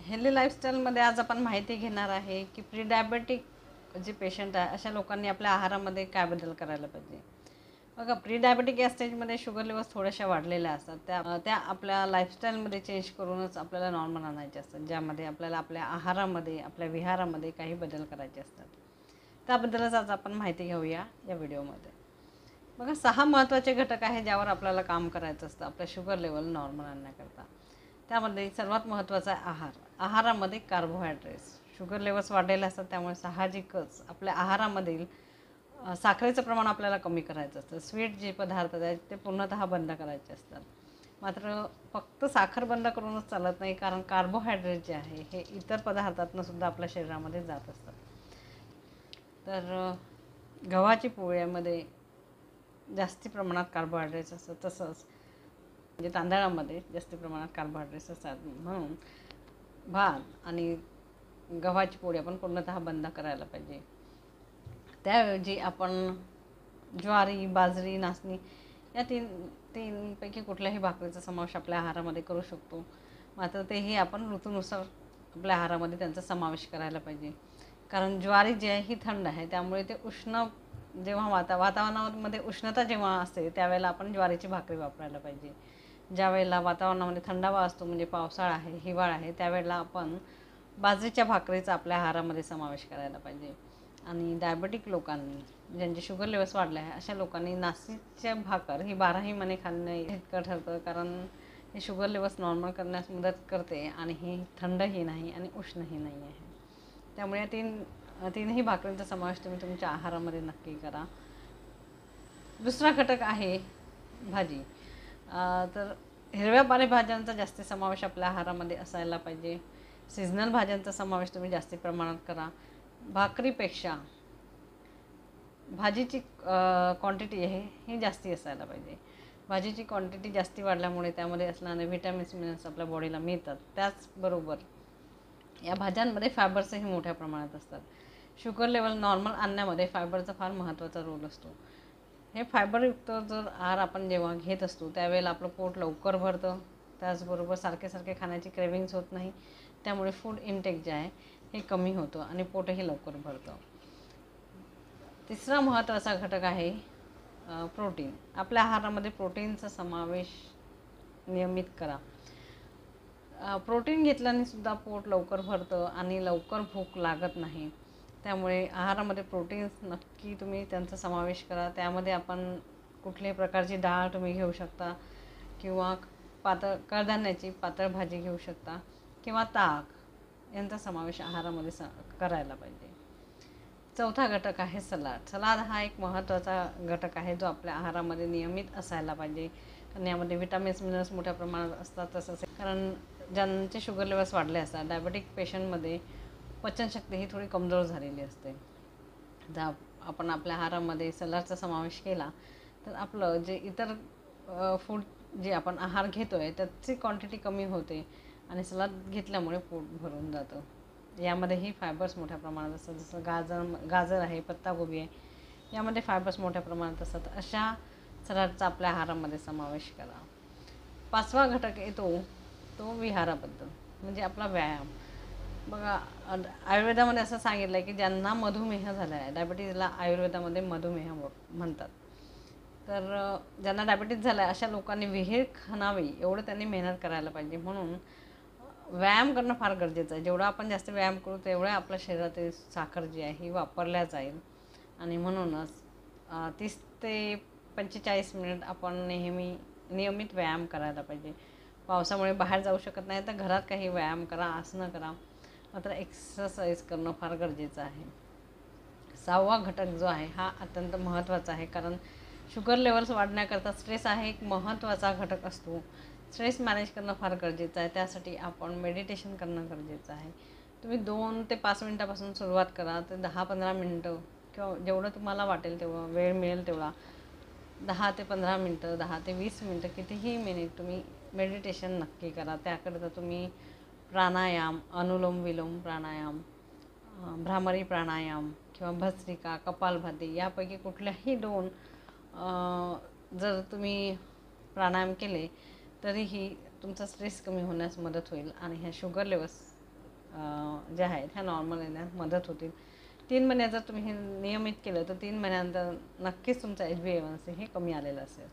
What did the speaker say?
Healthy लाईफस्टाईलमध्ये आज आपण माहिती घेणार आहे की प्री डायबेटिक जे पेशंट आहे अशा लोकांनी आपल्या आहारामध्ये काय बदल करायला पाहिजे. बघा, प्री डायबेटिक या स्टेजमध्ये शुगर लेवल्स थोड्याशा वाढलेल्या असतात. त्या आपल्या लाईफस्टाईलमध्ये चेंज करूनच आपल्याला नॉर्मल आणायचे असतात, ज्यामध्ये आपल्याला आपल्या आहारामध्ये आपल्या विहारामध्ये काही बदल करायचे असतात. त्याबद्दलच आज आपण माहिती घेऊया या व्हिडिओमध्ये. बघा, 6 महत्त्वाचे घटक आहेत ज्यावर आपल्याला काम करायचं असतं आपल्या शुगर लेवल नॉर्मल आणण्याकरता. त्यामध्ये सर्वात महत्त्वाचा आहे आहार. आहारामध्ये कार्बोहायड्रेट्स. शुगर लेवल्स वाढलेले असतात, त्यामुळे साहजिकच आपल्या आहारामधील साखरेचं प्रमाण आपल्याला कमी करायचं असतं. स्वीट जे पदार्थ आहेत ते पूर्णतः बंद करायचे असतात. मात्र फक्त साखर बंद करूनच चालत नाही, कारण कार्बोहायड्रेट जे आहे हे इतर पदार्थातून सुद्धा आपल्या शरीरामध्ये जात असतात. तर गव्हाची पोळ्यामध्ये जास्ती प्रमाणात कार्बोहायड्रेट्स असतात, तसंच म्हणजे तांदळामध्ये जास्त प्रमाणात कार्बोहायड्रेट्स असतात. म्हणून भात आणि गव्हाची पोळी आपण पूर्णतः बंद करायला पाहिजे. त्याऐवजी आपण ज्वारी, बाजरी, नाचणी या तीनपैकी कुठल्याही भाकरीचा समावेश आपल्या आहारामध्ये करू शकतो. मात्र तेही आपण ऋतूनुसार आपल्या आहारामध्ये त्यांचा समावेश करायला पाहिजे. कारण ज्वारी जी आहे ही थंड आहे, त्यामुळे ते उष्ण जेव्हा वातावरणामध्ये उष्णता जेव्हा असते त्यावेळेला आपण ज्वारीची भाकरी वापरायला पाहिजे. ज्या वेळेला वातावरणामध्ये थंडावा असतो, म्हणजे पावसाळा आहे, हिवाळा आहे, त्यावेळेला आपण बाजरीच्या भाकरीचा आपल्या आहारामध्ये समावेश करायला पाहिजे. आणि डायबेटिक लोकांनी, ज्यांचे शुगर लेवल्स वाढले आहे अशा लोकांनी नाचणीच्या भाकर ही 12ही महिने खाणे इतकं ठरतं, कारण हे शुगर लेवल्स नॉर्मल करण्यास मदत करते आणि ही थंडही नाही आणि उष्णही नाही आहे. त्यामुळे तीनही भाकरींचा समावेश तुम्ही तुमच्या आहारामध्ये नक्की करा. दुसरा घटक आहे भाजी. तर हिरव्या पालेभाज्यांचा जास्त समावेश आपल्या आहारामध्ये असायला पाहिजे. सीझनल भाज्यांचा समावेश तुम्ही जास्त प्रमाणात करा. भाकरीपेक्षा भाजीची क्वांटिटी आहे ही जास्ती असायला पाहिजे. भाजीची क्वांटिटी जास्ती वाढल्यामुळे त्यामध्ये असणारे व्हिटॅमिन्स मिनरल्स आपल्या बॉडीला मिळतात. त्याचबरोबर या भाज्यांमध्ये फायबर्सही मोठ्या प्रमाणात असतात. शुगर लेवल नॉर्मल आणण्यामध्ये फायबरचा फार महत्त्वाचा रोल असतो. हे फायबरयुक्त जर आहार आपण जेव्हा घेत असतो त्यावेळेला आपलं पोट लवकर भरतं. त्याचबरोबर सारखे खाण्याची क्रेविंग्स होत नाही. त्यामुळे फूड इनटेक जे आहे हे कमी होतं आणि पोटही लवकर भरतं. तिसरा महत्त्वाचा घटक आहे प्रोटीन. आपल्या आहारामध्ये प्रोटीनचा समावेश नियमित करा. प्रोटीन घेतल्याने सुद्धा पोट लवकर भरतं आणि लवकर भूक लागत नाही. त्यामुळे आहारामध्ये प्रोटीन्स नक्की तुम्ही त्यांचा समावेश करा. त्यामध्ये आपण कुठल्याही प्रकारची डाळ तुम्ही घेऊ शकता, किंवा कडधान्याची पातळ भाजी घेऊ शकता, किंवा ताक यांचा समावेश आहारामध्ये करायला पाहिजे. चौथा घटक आहे सलाड. सलाद हा एक महत्त्वाचा घटक आहे जो आपल्या आहारामध्ये नियमित असायला पाहिजे. कारण यामध्ये विटॅमिन्स मिनरल्स मोठ्या प्रमाणात असतात. तसंच कारण ज्यांचे शुगर लेवल्स वाढले असतात, डायबेटिक पेशंटमध्ये पचनशक्ती ही थोडी कमजोर झालेली असते. जर आपण आपल्या आहारामध्ये सलाडचा समावेश केला तर आपलं जे इतर फूड जे आपण आहार घेतो आहे त्याची क्वांटिटी कमी होते आणि सलाद घेतल्यामुळे पोट भरून जातं. यामध्येही फायबर्स मोठ्या प्रमाणात असतात. जसं गाजर आहे, पत्तागोबी आहे, यामध्ये फायबर्स मोठ्या प्रमाणात असतात. अशा सलाडचा आपल्या आहारामध्ये समावेश करा. 5वा घटक येतो तो विहाराबद्दल, म्हणजे आपला व्यायाम. बघा, आयुर्वेदामध्ये असं सांगितलं आहे की ज्यांना मधुमेह झाला आहे, डायबिटीजला आयुर्वेदामध्ये मधुमेह म्हणतात, तर ज्यांना डायबिटीज झाला आहे अशा लोकांनी विहीर खणावी एवढं त्यांनी मेहनत करायला पाहिजे. म्हणून व्यायाम करणं फार गरजेचं आहे. जेवढा आपण जास्त व्यायाम करू तेवढ्या आपल्या शरीरातील साखर जी आहे ही वापरल्या जाईल. आणि म्हणूनच 30 ते 45 मिनिट आपण नियमित व्यायाम करायला पाहिजे. पावसामुळे बाहेर जाऊ शकत नाही तर घरात काही व्यायाम करा, आसनं करा, मात्र एक्सरसाइज करणं फार गरजेचं आहे. 6वा घटक जो आहे हा अत्यंत महत्त्वाचा आहे, कारण शुगर लेवल्स वाढण्याकरता स्ट्रेस हा एक महत्त्वाचा घटक असतो. स्ट्रेस मॅनेज करणं फार गरजेचं आहे. त्यासाठी आपण मेडिटेशन करणं गरजेचं आहे. तुम्ही 2 ते 5 मिनटापासून सुरुवात करा, तर 10-15 मिनटं किंवा जेवढं तुम्हाला वाटेल तेवढं वेळ मिळेल तेवढा 10 ते 15 मिनटं, 10 ते 20 मिनटं, कितीही मिनिट तुम्ही मेडिटेशन नक्की करा. त्याकरिता तुम्ही प्राणायाम, अनुलोम विलोम प्राणायाम, भ्रामरी प्राणायाम किंवा भस्त्रिका, कपालभाती यापैकी कुठल्याही 2 जर तुम्ही प्राणायाम केले तरीही तुमचा स्ट्रेस कमी होण्यास मदत होईल आणि ह्या शुगर लेवल्स ज्या आहेत ह्या नॉर्मल येण्यात मदत होतील. 3 महिन्यात जर तुम्ही हे नियमित केलं तर 3 महिन्यानंतर नक्कीच तुमचा HbA1c हे कमी आलेलं असेल.